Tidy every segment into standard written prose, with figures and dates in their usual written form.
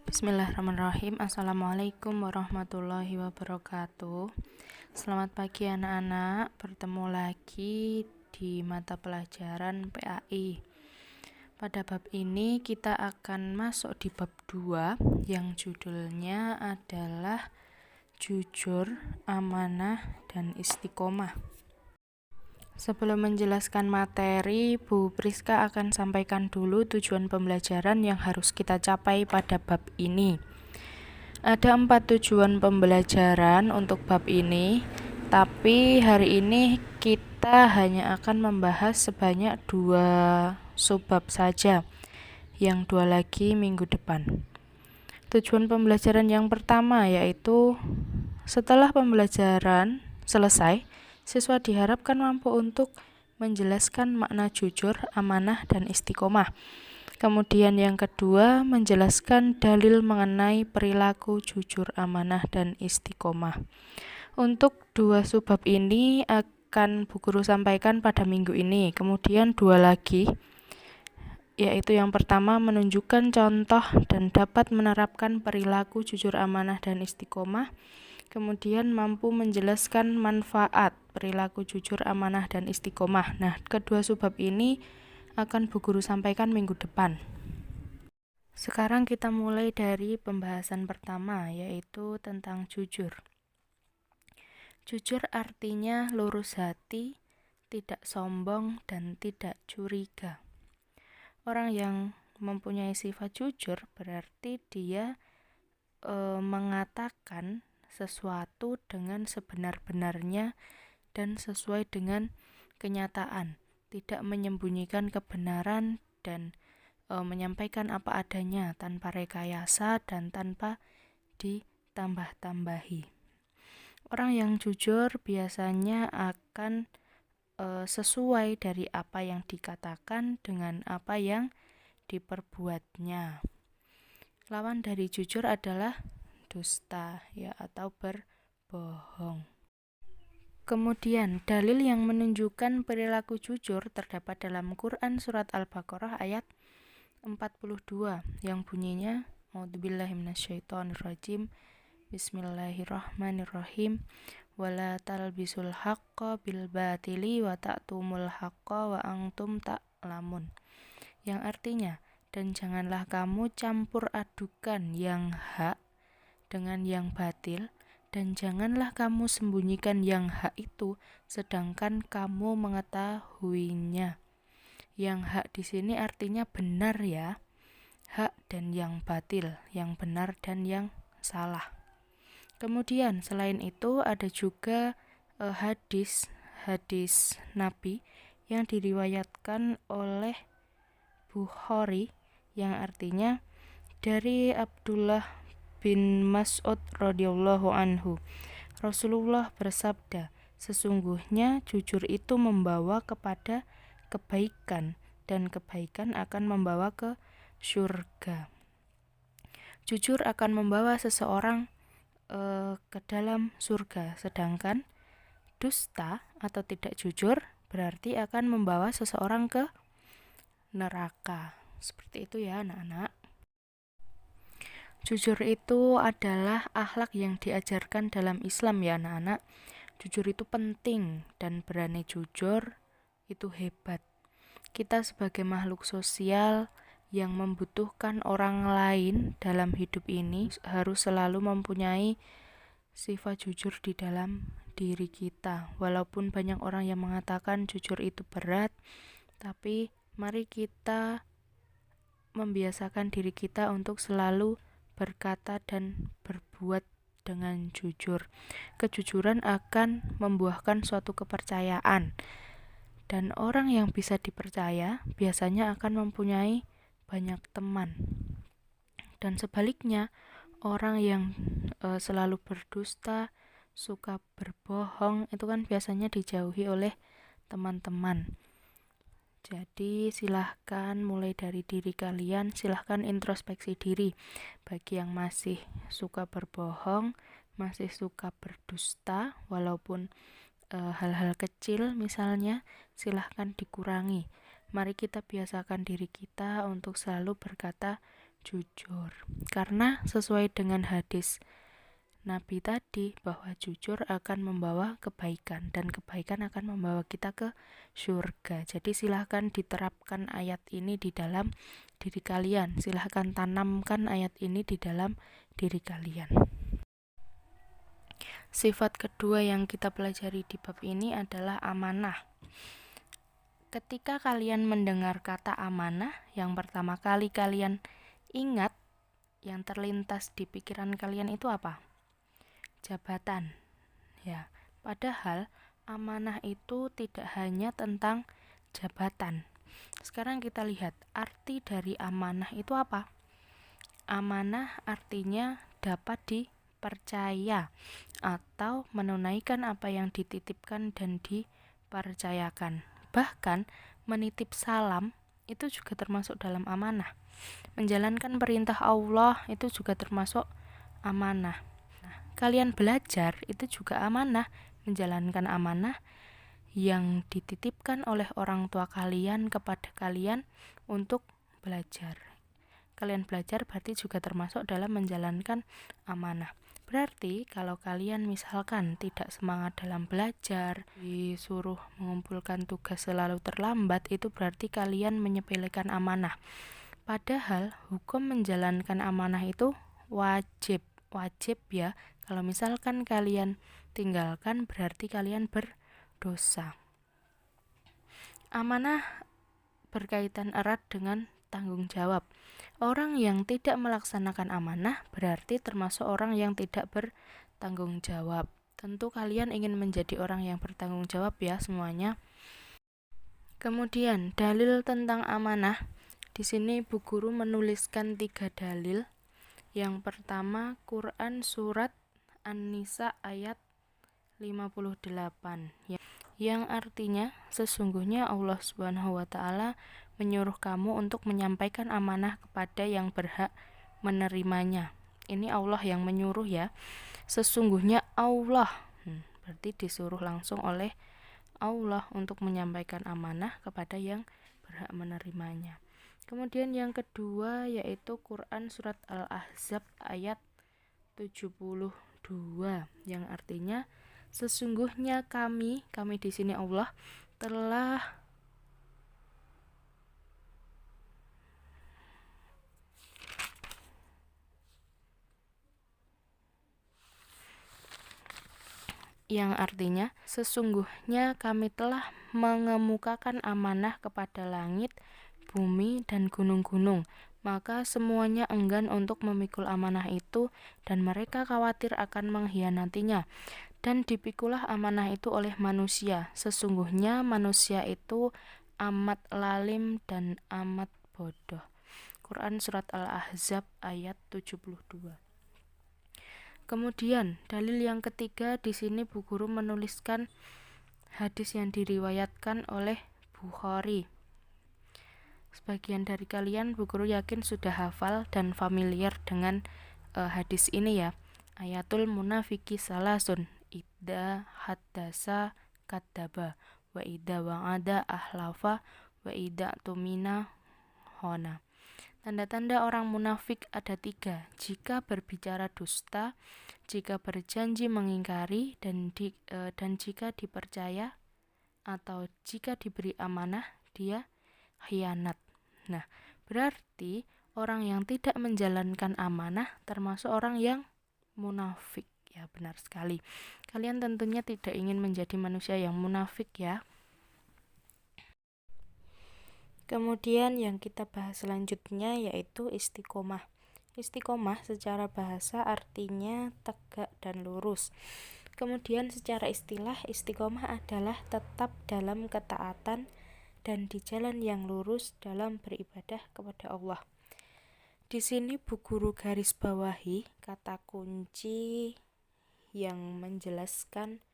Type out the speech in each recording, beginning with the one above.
Bismillahirrahmanirrahim. Assalamualaikum warahmatullahi wabarakatuh. Selamat pagi anak-anak, bertemu lagi di mata pelajaran PAI. Pada bab ini kita akan masuk di bab 2 yang judulnya adalah jujur, amanah, dan istiqomah. Sebelum menjelaskan materi, Bu Priska akan sampaikan dulu tujuan pembelajaran yang harus kita capai pada bab ini. Ada 4 tujuan pembelajaran untuk bab ini, tapi hari ini kita hanya akan membahas sebanyak 2 subbab saja, yang 2 lagi minggu depan. Tujuan pembelajaran yang pertama yaitu setelah pembelajaran selesai, siswa diharapkan mampu untuk menjelaskan makna jujur, amanah, dan istiqomah. Kemudian yang kedua, menjelaskan dalil mengenai perilaku jujur, amanah, dan istiqomah. Untuk 2 subbab ini akan Bu Guru sampaikan pada minggu ini. Kemudian 2 lagi, yaitu yang pertama menunjukkan contoh dan dapat menerapkan perilaku jujur, amanah, dan istiqomah. Kemudian mampu menjelaskan manfaat perilaku jujur, amanah, dan istiqomah. Nah, kedua subbab ini akan Bu Guru sampaikan minggu depan. Sekarang kita mulai dari pembahasan pertama, yaitu tentang jujur. Jujur artinya lurus hati, tidak sombong, dan tidak curiga. Orang yang mempunyai sifat jujur berarti dia mengatakan sesuatu dengan sebenar-benarnya dan sesuai dengan kenyataan, tidak menyembunyikan kebenaran dan menyampaikan apa adanya tanpa rekayasa dan tanpa ditambah-tambahi. Orang yang jujur biasanya akan sesuai dari apa yang dikatakan dengan apa yang diperbuatnya. Lawan dari jujur adalah dusta atau berbohong. Kemudian dalil yang menunjukkan perilaku jujur terdapat dalam Quran surat Al-Baqarah ayat 42 yang bunyinya A'udzubillahi minasyaitonirrajim. Bismillahirrahmanirrahim. Wala talbisul haqqa bil batili wa ta'tumul haqqa wa antum ta'lamun. Yang artinya, dan janganlah kamu campur adukan yang hak dengan yang batil, dan janganlah kamu sembunyikan yang hak itu sedangkan kamu mengetahuinya. Yang hak di sini artinya benar ya. Hak dan yang batil, yang benar dan yang salah. Kemudian selain itu ada juga hadis Nabi yang diriwayatkan oleh Bukhari yang artinya dari Abdullah bin Mas'ud radhiyallahu anhu. Rasulullah bersabda, sesungguhnya jujur itu membawa kepada kebaikan dan kebaikan akan membawa ke surga. Jujur akan membawa seseorang ke dalam surga, sedangkan dusta atau tidak jujur berarti akan membawa seseorang ke neraka. Seperti itu ya anak-anak. Jujur itu adalah akhlak yang diajarkan dalam Islam ya anak-anak. Jujur itu penting dan berani jujur itu hebat. Kita sebagai makhluk sosial yang membutuhkan orang lain dalam hidup ini harus selalu mempunyai sifat jujur di dalam diri kita. Walaupun banyak orang yang mengatakan jujur itu berat, tapi mari kita membiasakan diri kita untuk selalu berkata dan berbuat dengan jujur. Kejujuran akan membuahkan suatu kepercayaan, dan orang yang bisa dipercaya biasanya akan mempunyai banyak teman. Dan sebaliknya, orang yang selalu berdusta, suka berbohong, itu kan biasanya dijauhi oleh teman-teman. Jadi silahkan mulai dari diri kalian, silahkan introspeksi diri. Bagi yang masih suka berbohong, masih suka berdusta, walaupun hal-hal kecil misalnya, silahkan dikurangi. Mari kita biasakan diri kita untuk selalu berkata jujur. Karena sesuai dengan hadis Nabi tadi bahwa jujur akan membawa kebaikan dan kebaikan akan membawa kita ke surga. Jadi silahkan diterapkan ayat ini di dalam diri kalian. Silahkan tanamkan ayat ini di dalam diri kalian. Sifat kedua yang kita pelajari di bab ini adalah amanah. Ketika kalian mendengar kata amanah, yang pertama kali kalian ingat, yang terlintas di pikiran kalian itu apa? Jabatan. Ya, padahal amanah itu tidak hanya tentang jabatan. Sekarang kita lihat arti dari amanah itu apa? Amanah artinya dapat dipercaya atau menunaikan apa yang dititipkan dan dipercayakan. Bahkan menitip salam itu juga termasuk dalam amanah. Menjalankan perintah Allah itu juga termasuk amanah. Kalian belajar itu juga amanah, menjalankan amanah yang dititipkan oleh orang tua kalian kepada kalian untuk belajar. Kalian belajar berarti juga termasuk dalam menjalankan amanah. Berarti kalau kalian misalkan tidak semangat dalam belajar, disuruh mengumpulkan tugas selalu terlambat, itu berarti kalian menyepelekan amanah. Padahal hukum menjalankan amanah itu wajib ya. Kalau misalkan kalian tinggalkan berarti kalian berdosa. Amanah berkaitan erat dengan tanggung jawab. Orang yang tidak melaksanakan amanah berarti termasuk orang yang tidak bertanggung jawab. Tentu kalian ingin menjadi orang yang bertanggung jawab ya semuanya. Kemudian dalil tentang amanah. Di sini Bu Guru menuliskan 3 dalil. Yang pertama, Quran surat An-Nisa ayat 58 yang artinya sesungguhnya Allah Subhanahu wa taala menyuruh kamu untuk menyampaikan amanah kepada yang berhak menerimanya. Ini Allah yang menyuruh ya. Sesungguhnya Allah. Berarti disuruh langsung oleh Allah untuk menyampaikan amanah kepada yang berhak menerimanya. Kemudian yang kedua yaitu Quran surat Al-Ahzab ayat 72 yang artinya sesungguhnya kami di sini Allah telah yang artinya sesungguhnya kami telah mengemukakan amanah kepada langit, bumi, dan gunung-gunung. Maka semuanya enggan untuk memikul amanah itu dan mereka khawatir akan mengkhianatinya. Dan dipikulah amanah itu oleh manusia. Sesungguhnya manusia itu amat lalim dan amat bodoh. Quran surat Al-Ahzab ayat 72. Kemudian dalil yang ketiga di sini Bu Guru menuliskan hadis yang diriwayatkan oleh Bukhari. Sebagian dari kalian Bu Guru yakin sudah hafal dan familiar dengan hadis ini ya. Ayatul munafiki salasun idza haddasa kadzaba wa idza wa'ada ahlafa wa idza tumina khana. Tanda-tanda orang munafik ada 3. Jika berbicara dusta, jika berjanji mengingkari, dan jika dipercaya atau jika diberi amanah dia khianat. Nah, berarti orang yang tidak menjalankan amanah termasuk orang yang munafik. Ya, benar sekali. Kalian tentunya tidak ingin menjadi manusia yang munafik ya. Kemudian yang kita bahas selanjutnya yaitu istiqomah. Istiqomah secara bahasa artinya tegak dan lurus. Kemudian secara istilah istiqomah adalah tetap dalam ketaatan dan di jalan yang lurus dalam beribadah kepada Allah. Di sini Bu Guru garis bawahi kata kunci yang menjelaskan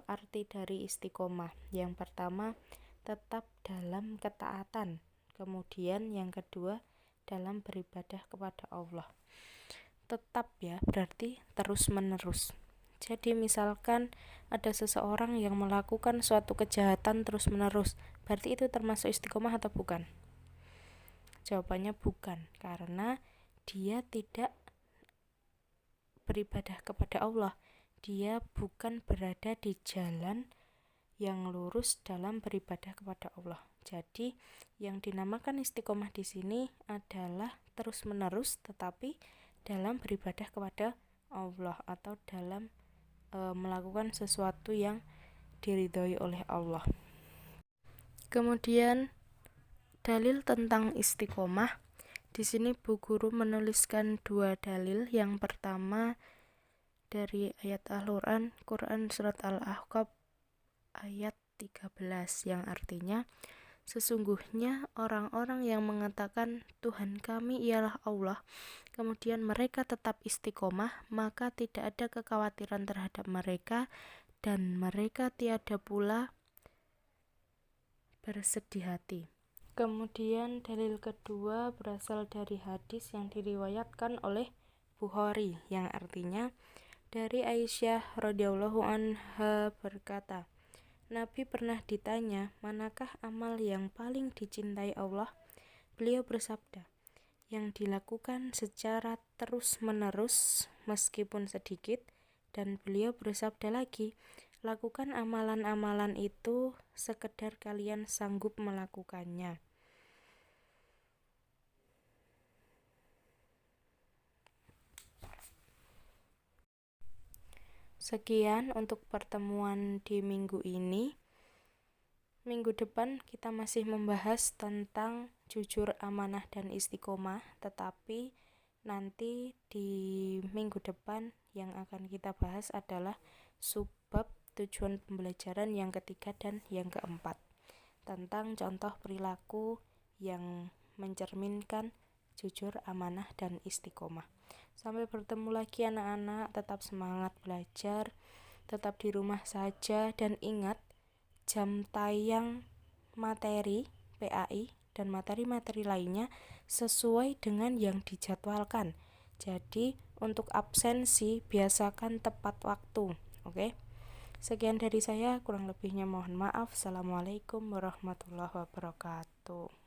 arti dari istiqomah. Yang pertama, tetap dalam ketaatan. Kemudian yang kedua, dalam beribadah kepada Allah. Tetap ya, berarti terus-menerus. Jadi misalkan ada seseorang yang melakukan suatu kejahatan terus-menerus, berarti itu termasuk istiqomah atau bukan? Jawabannya bukan, karena dia tidak beribadah kepada Allah. Dia bukan berada di jalan yang lurus dalam beribadah kepada Allah. Jadi yang dinamakan istiqomah di sini adalah terus-menerus tetapi dalam beribadah kepada Allah atau dalam melakukan sesuatu yang diridhoi oleh Allah. Kemudian dalil tentang istiqomah. Di sini Bu Guru menuliskan 2 dalil. Yang pertama dari ayat Al-Quran, Quran surat Al-Ahqaf ayat 13 yang artinya sesungguhnya orang-orang yang mengatakan Tuhan kami ialah Allah, kemudian mereka tetap istiqomah, maka tidak ada kekhawatiran terhadap mereka dan mereka tiada pula bersedih hati. Kemudian dalil kedua berasal dari hadis yang diriwayatkan oleh Bukhari yang artinya dari Aisyah radhiyallahu anha berkata, Nabi pernah ditanya, manakah amal yang paling dicintai Allah? Beliau bersabda, yang dilakukan secara terus-menerus meskipun sedikit. Dan beliau bersabda lagi, lakukan amalan-amalan itu sekedar kalian sanggup melakukannya. Sekian untuk pertemuan di minggu ini. Minggu depan kita masih membahas tentang jujur, amanah, dan istiqomah, tetapi nanti di minggu depan yang akan kita bahas adalah subbab tujuan pembelajaran yang ketiga dan yang keempat, tentang contoh perilaku yang mencerminkan jujur, amanah, dan istiqomah. Sampai bertemu lagi anak-anak, tetap semangat belajar, tetap di rumah saja, dan ingat jam tayang materi PAI dan materi-materi lainnya sesuai dengan yang dijadwalkan. Jadi untuk absensi biasakan tepat waktu. Oke? Sekian dari saya, kurang lebihnya mohon maaf. Assalamualaikum warahmatullahi wabarakatuh.